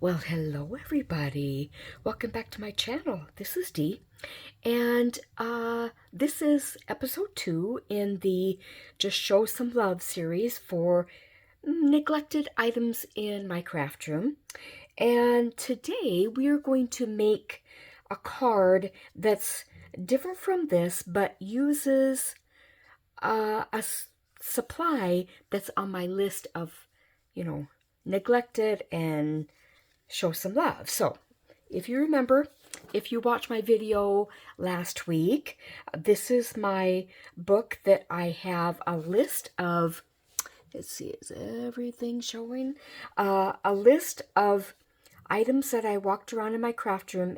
Well, hello everybody. Welcome back to my channel. This is Dee, and this is episode 2 in the Just Show Some Love series for neglected items in my craft room. And today we are going to make a card that's different from this, but uses a supply that's on my list of, neglected and show some love. So if you remember, if you watched my video last week, this is my book that I have a list of, let's see, is everything showing? A list of items that I walked around in my craft room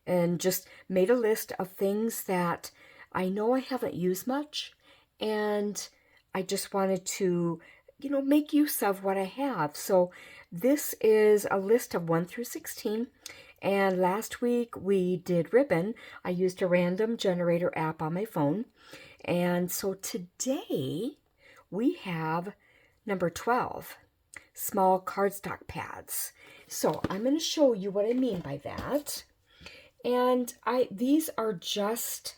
and just made a list of things that I know I haven't used much, and I just wanted to make use of what I have. So this is a list of 1 through 16. And last week we did ribbon. I used a random generator app on my phone. And so today we have number 12, small cardstock pads. So I'm going to show you what I mean by that. And these are just,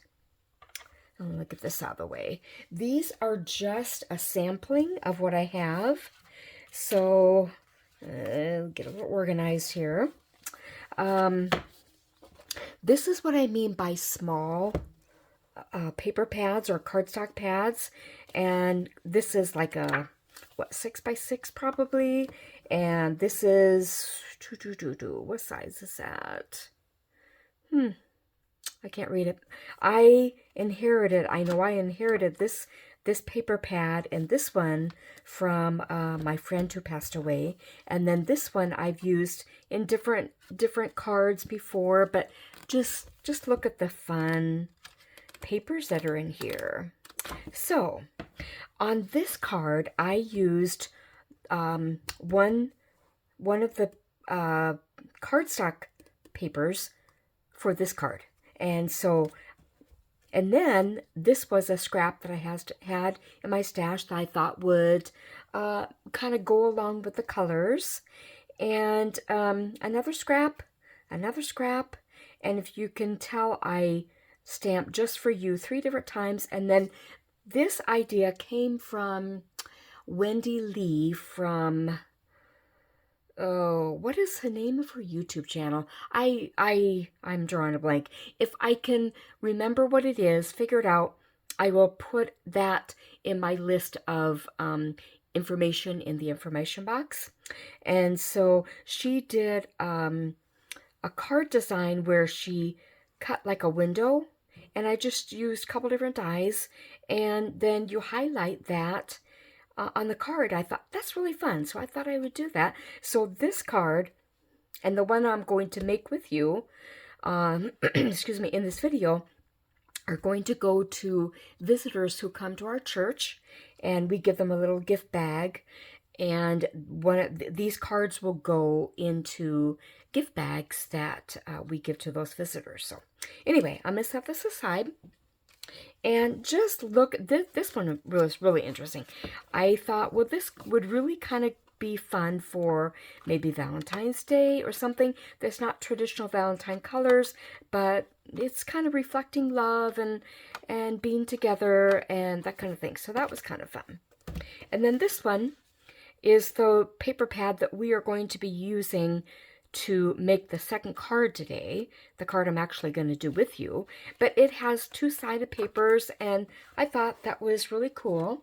let me get this out of the way. These are just a sampling of what I have. So get a little organized here. This is what I mean by small paper pads or cardstock pads. And this is like a, 6x6 probably. And this is, what size is that? I can't read it. I know I inherited this paper pad and this one from my friend who passed away. And then this one I've used in different cards before, but just look at the fun papers that are in here. So on this card, I used one of the cardstock papers for this card. And then this was a scrap that I had in my stash that I thought would kind of go along with the colors. And another scrap. And if you can tell, I stamped just for you 3 different times. And then this idea came from Wendy Lee from, oh, what is the name of her YouTube channel? I'm drawing a blank. If I can remember what it is, figure it out, I will put that in my list of information in the information box. And so she did a card design where she cut like a window, and I just used a couple different dyes, and then you highlight that on the card. I thought that's really fun, so I thought I would do that. So this card and the one I'm going to make with you, excuse me, in this video, are going to go to visitors who come to our church, and we give them a little gift bag. And these cards will go into gift bags that we give to those visitors. So anyway, I'm going to set this aside. And just look, this one was really interesting. I thought, well, this would really kind of be fun for maybe Valentine's Day or something. There's not traditional Valentine colors, but it's kind of reflecting love and being together and that kind of thing. So that was kind of fun. And then this one is the paper pad that we are going to be using to make the second card today, the card I'm actually going to do with you. But it has 2-sided papers, and I thought that was really cool.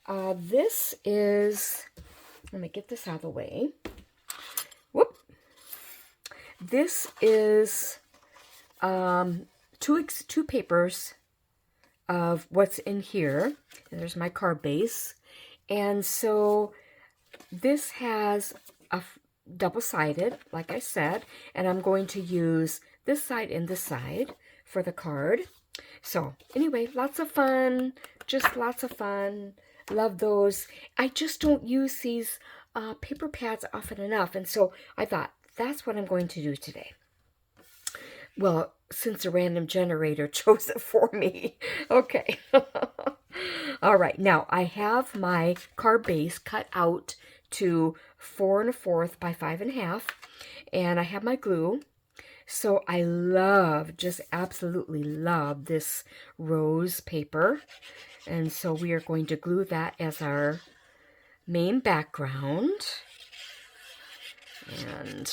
This is, let me get this out of the way. Whoop. This is two papers of what's in here. And there's my card base. And so this has a double-sided, like I said, and I'm going to use this side and this side for the card. So anyway, lots of fun, just lots of fun. Love those. I just don't use these paper pads often enough, and so I thought that's what I'm going to do today. Well, since a random generator chose it for me. Okay. All right, now I have my card base cut out to 4 1/4 by 5 1/2, and I have my glue. So I love, just absolutely love this rose paper. And so we are going to glue that as our main background. And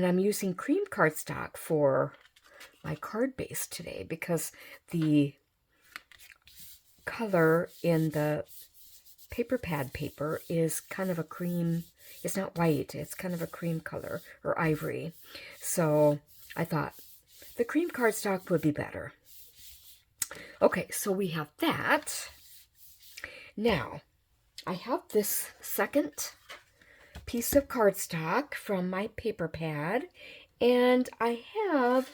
I'm using cream cardstock for my card base today because the color in the paper pad paper is kind of a cream. It's not white, it's kind of a cream color or ivory. So I thought the cream cardstock would be better. Okay, so we have that. Now, I have this second piece of cardstock from my paper pad, and I have,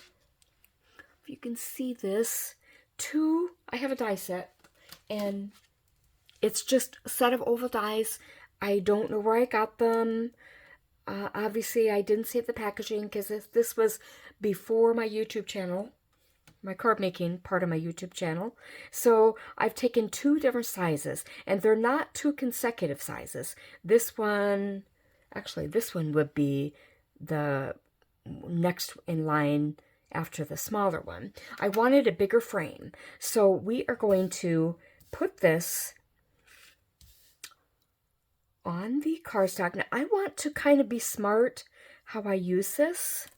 if you can see this, I have a die set, and it's just a set of oval dies. I don't know where I got them. Obviously, I didn't see the packaging because this was before my YouTube channel, my card making part of my YouTube channel. So I've taken 2 different sizes, and they're not 2 consecutive sizes. This one, actually, this one would be the next in line after the smaller one. I wanted a bigger frame, so we are going to put this on the cardstock. Now, I want to kind of be smart how I use this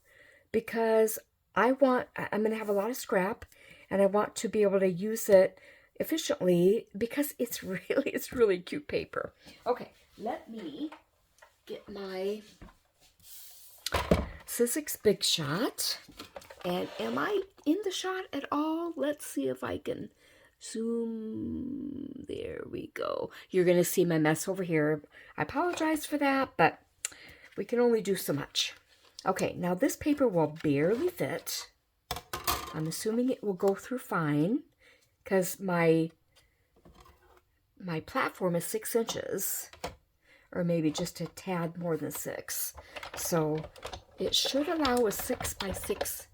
because I'm going to have a lot of scrap, and I want to be able to use it efficiently because it's really cute paper. Okay, let me get my Sizzix Big Shot. And am I in the shot at all? Let's see if I can zoom. There we go. You're going to see my mess over here. I apologize for that, but we can only do so much. Okay, now this paper will barely fit. I'm assuming it will go through fine because my platform is 6 inches, or maybe just a tad more than 6. So it should allow a 6 by 6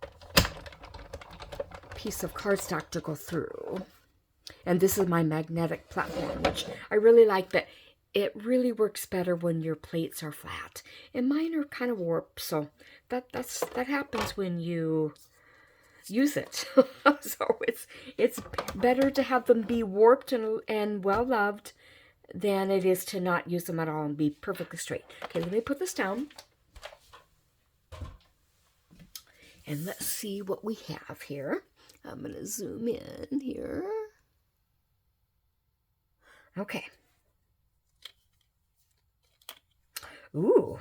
piece of cardstock to go through. And this is my magnetic platform, which I really like, but it really works better when your plates are flat. And mine are kind of warped, so that happens when you use it. So it's better to have them be warped and well loved than it is to not use them at all and be perfectly straight. Okay, let me put this down. And let's see what we have here. I'm going to zoom in here. Okay. Ooh,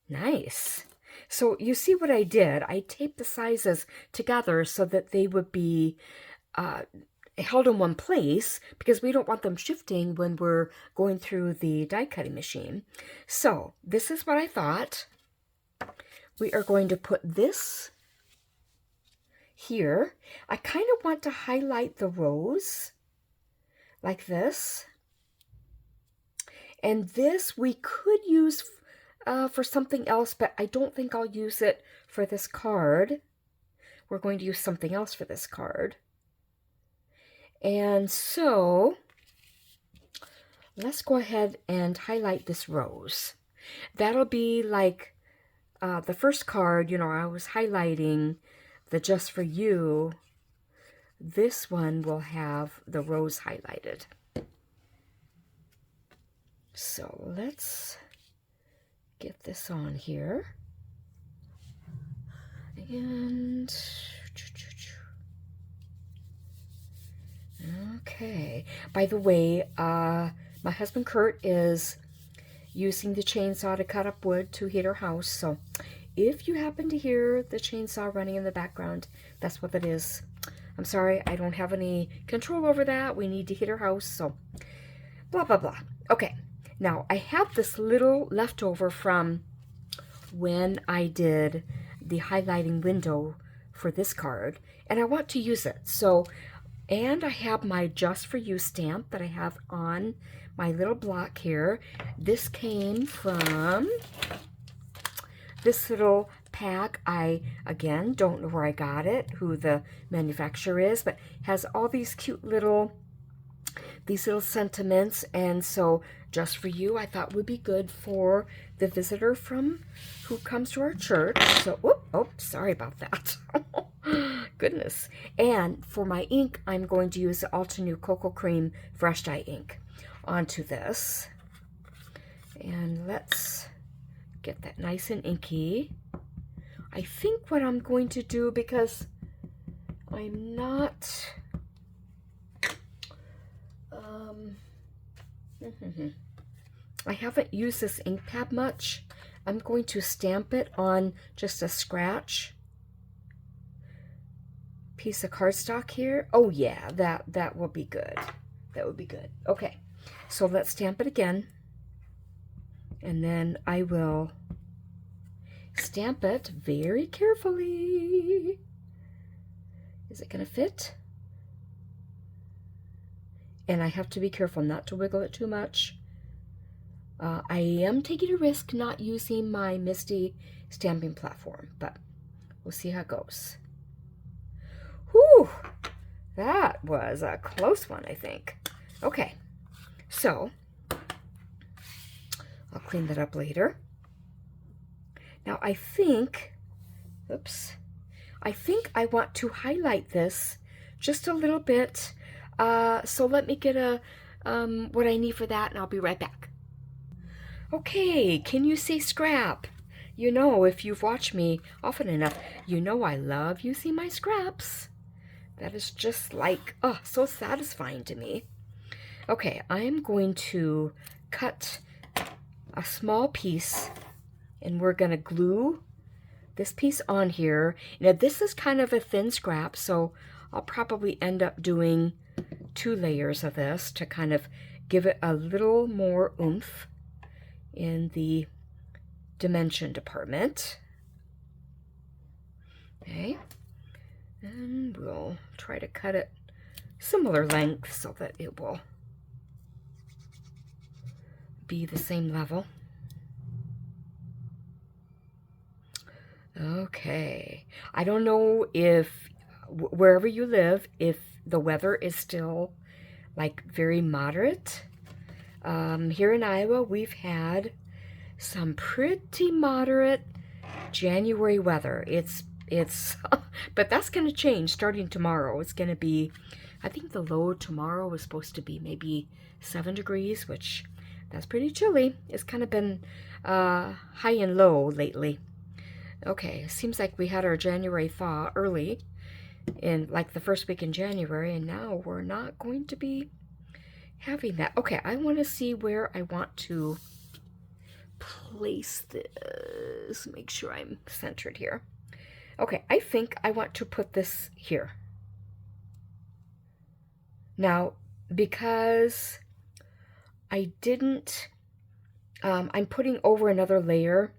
nice. So you see what I did? I taped the sizes together so that they would be held in one place because we don't want them shifting when we're going through the die cutting machine. So this is what I thought. We are going to put this here. I kind of want to highlight the rows like this. And this we could use for something else, but I don't think I'll use it for this card. We're going to use something else for this card. And so let's go ahead and highlight this rose. That'll be like the first card, you know, I was highlighting the Just For You. This one will have the rose highlighted. So let's get this on here. And okay. By the way, my husband Kurt is using the chainsaw to cut up wood to heat our house. So if you happen to hear the chainsaw running in the background, that's what that is. I'm sorry, I don't have any control over that. We need to heat our house, so blah, blah, blah. Okay, now I have this little leftover from when I did the highlighting window for this card, and I want to use it. So, and I have my Just For You stamp that I have on my little block here. This came from this little pack. I, again, don't know where I got it, who the manufacturer is, but has all these cute little these little sentiments, and so just for you, I thought would be good for the visitor from who comes to our church. So, sorry about that. Goodness. And for my ink, I'm going to use the Altenew Cocoa Cream Fresh Dye ink onto this. And let's get that nice and inky. I think what I'm going to do, because I'm not... I haven't used this ink pad much. I'm going to stamp it on just a scratch piece of cardstock here. Oh yeah, that will be good. That would be good. Okay, so let's stamp it again. And then I will stamp it very carefully. Is it going to fit? And I have to be careful not to wiggle it too much. I am taking a risk not using my Misty stamping platform, but we'll see how it goes. Whew! That was a close one, I think. Okay, so I'll clean that up later. Now I think, I think I want to highlight this just a little bit. So let me get what I need for that, and I'll be right back. Okay, can you say scrap? You know, if you've watched me often enough, you know I love using my scraps. That is just like, oh, so satisfying to me. Okay, I'm going to cut a small piece, and we're going to glue this piece on here. Now, this is kind of a thin scrap, so I'll probably end up doing 2 layers of this to kind of give it a little more oomph in the dimension department. Okay, and we'll try to cut it similar length so that it will be the same level. Okay, I don't know if wherever you live, if the weather is still like very moderate. Here in Iowa, we've had some pretty moderate January weather. It's but that's going to change starting tomorrow. It's going to be, I think the low tomorrow was supposed to be maybe 7 degrees, which that's pretty chilly. It's kind of been high and low lately. Okay, seems like we had our January thaw early in like the first week in January, and now we're not going to be having that. Okay, I want to see where I want to place this. Make sure I'm centered here. Okay, I think I want to put this here. Now, because I didn't, I'm putting over another layer.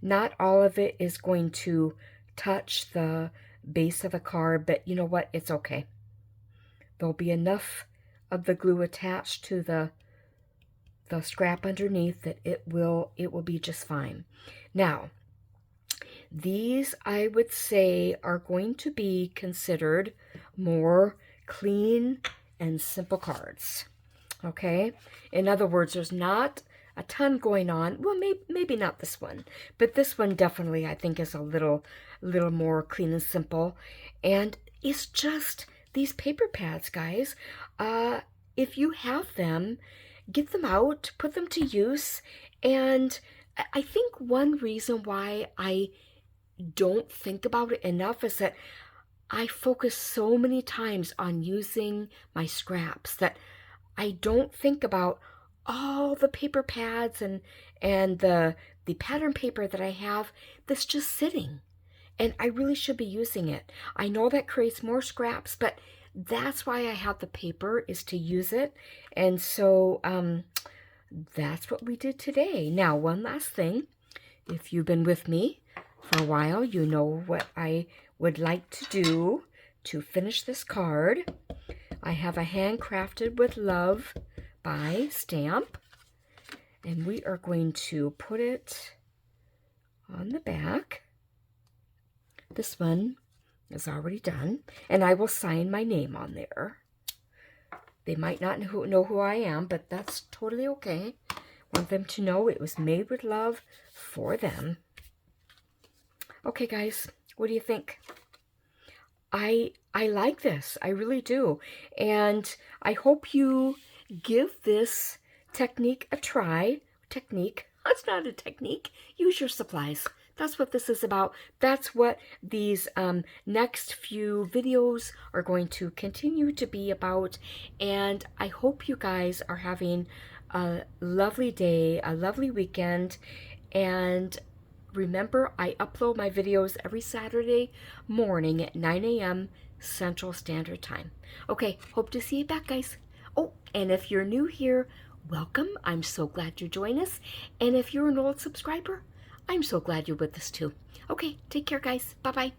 Not all of it is going to touch the base of the card, but you know what? It's okay. There'll be enough of the glue attached to the scrap underneath that it will be just fine. Now, these I would say are going to be considered more clean and simple cards. Okay? In other words, there's not a ton going on. Well, maybe not this one, but this one definitely I think is a little more clean and simple. And it's just these paper pads, guys. If you have them, get them out, put them to use. And I think one reason why I don't think about it enough is that I focus so many times on using my scraps that I don't think about all the paper pads and the pattern paper that I have that's just sitting. And I really should be using it. I know that creates more scraps, but that's why I have the paper, is to use it. And so that's what we did today. Now, one last thing. If you've been with me for a while, you know what I would like to do to finish this card. I have a Handcrafted with Love by stamp, and we are going to put it on the back. This one is already done, and I will sign my name on there. They might not know who I am, but that's totally okay. Want them to know it was made with love for them. Okay, guys, what do you think? I like this. I really do. And I hope you give this technique a try. Technique. That's not a technique. Use your supplies. That's what this is about. That's what these next few videos are going to continue to be about. And I hope you guys are having a lovely day, a lovely weekend. And remember, I upload my videos every Saturday morning at 9 a.m. Central Standard Time. Okay, hope to see you back, guys. Oh, and if you're new here, welcome. I'm so glad you joined us. And if you're an old subscriber, I'm so glad you're with us too. Okay, take care, guys. Bye-bye.